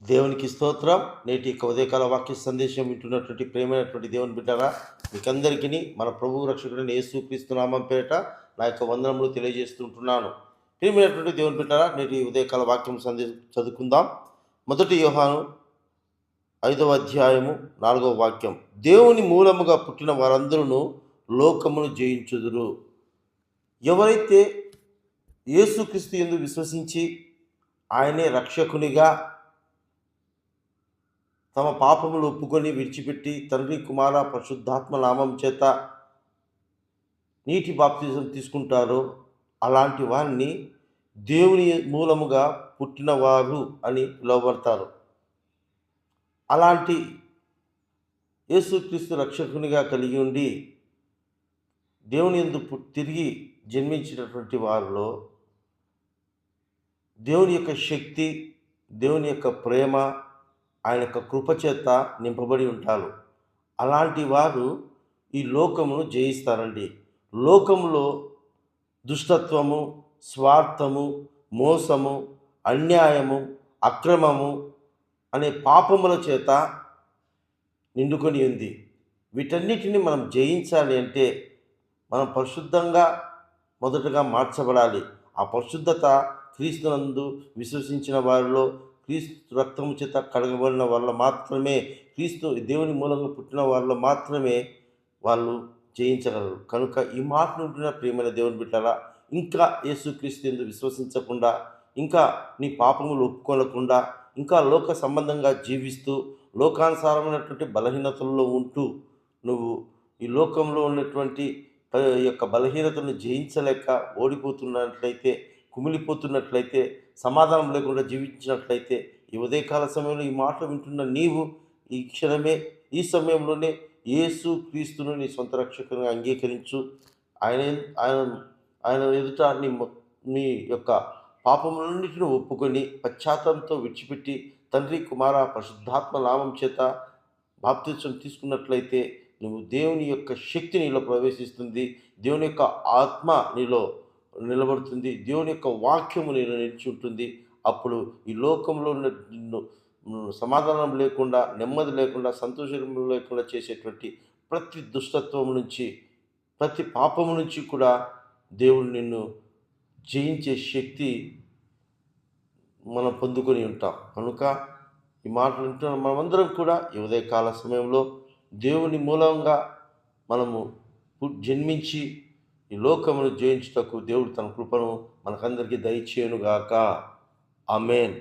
దేవునికి స్తోత్రం. నేటి యొక్క ఉదయకాల వాక్య సందేశం వింటున్నటువంటి ప్రేమైనటువంటి దేవుని బిడ్డరా, మీకందరికీ మన ప్రభువు రక్షకుడైన యేసుక్రీస్తు నామం పేరిట నా యొక్క వందనములు తెలియజేస్తుంటున్నాను. ప్రేమైనటువంటి దేవుని బిడ్డరా, నేటి ఉదయకాల వాక్యం సందేశం చదువుకుందాం. 1 యోహాను 5వ అధ్యాయము 4వ వాక్యం. దేవుని మూలముగా పుట్టిన వారందరూ లోకమును జయించుదురు. ఎవరైతే యేసుక్రీస్తు యందు విశ్వసించి ఆయనే రక్షకునిగా తమ పాపములు ఒప్పుకొని విడిచిపెట్టి తండ్రి కుమార పరిశుద్ధాత్మ నామం చేత నీటి బాప్తిజం తీసుకుంటారో అలాంటి వారిని దేవుని మూలముగా పుట్టినవారు అని పిలువబడతారు. అలాంటి యేసుక్రీస్తు రక్షకునిగా కలిగి ఉండి దేవుని యందు తిరిగి జన్మించినటువంటి వారిలో దేవుని యొక్క శక్తి, దేవుని యొక్క ప్రేమ, ఆయన యొక్క కృపచేత నింపబడి ఉంటారు. అలాంటి వారు ఈ లోకమును జయిస్తారండి. లోకంలో దుష్టత్వము, స్వార్థము, మోసము, అన్యాయము, అక్రమము అనే పాపముల చేత నిండుకొని ఉంది. వీటన్నిటిని మనం జయించాలి అంటే మనం పరిశుద్ధంగా మొదటగా మార్చబడాలి. ఆ పరిశుద్ధత క్రీస్తునందు విశ్వసించిన వారిలో, క్రీస్తు రక్తము చేత కడగబడిన వాళ్ళ మాత్రమే, క్రీస్తు దేవుని మూలంగా పుట్టిన వాళ్ళలో మాత్రమే వాళ్ళు జయించగలరు. కనుక ఈ మాట ఉంటున్న ప్రియమైన దేవుని బిడ్డలారా, ఇంకా యేసుక్రీస్తు యందు విశ్వసించకుండా, ఇంకా నీ పాపములు ఒప్పుకోనకుండా, ఇంకా లోక సంబంధంగా జీవిస్తూ లోకానుసారమైనటువంటి బలహీనతల్లో ఉంటూ నువ్వు ఈ లోకంలో ఉన్నటువంటి యొక్క బలహీనతను జయించలేక ఓడిపోతున్నట్లయితే, కుమిలిపోతున్నట్లయితే, సమాధానం లేకుండా జీవించినట్లయితే, ఈ ఉదయకాల సమయంలో ఈ మాటలు వింటున్న నీవు ఈ క్షణమే, ఈ సమయంలోనే యేసు క్రీస్తును నీ సొంత రక్షకునిగా అంగీకరించు. ఆయన ఆయన ఆయన ఎదుట నీ యొక్క పాపములన్నిటిని ఒప్పుకొని పశ్చాత్తాపంతో విడిచిపెట్టి తండ్రి కుమార పరిశుద్ధాత్మ నామం చేత బాప్తిసం తీసుకున్నట్లయితే నువ్వు దేవుని యొక్క శక్తి నీలో ప్రవేశిస్తుంది. దేవుని యొక్క ఆత్మ నీలో నిలబడుతుంది. దేవుని యొక్క వాక్యము నీలో నిలిచి ఉంటుంది. అప్పుడు ఈ లోకంలో నిన్ను సమాధానం లేకుండా, నెమ్మది లేకుండా, సంతోషం లేకుండా చేసేటువంటి ప్రతి దుష్టత్వం నుంచి, ప్రతి పాపము నుంచి కూడా దేవుడు నిన్ను జయించే శక్తి మనం పొందుకొని ఉంటాం. కనుక ఈ మాటలు వింటున్న మనమందరం కూడా ఈ ఉదయకాల సమయంలో దేవుని మూలంగా మనము జన్మించి ఈ లోకమును జయించుటకు దేవుడు తన కృపను మనకందరికీ దయచేయునుగాక. ఆమేన్.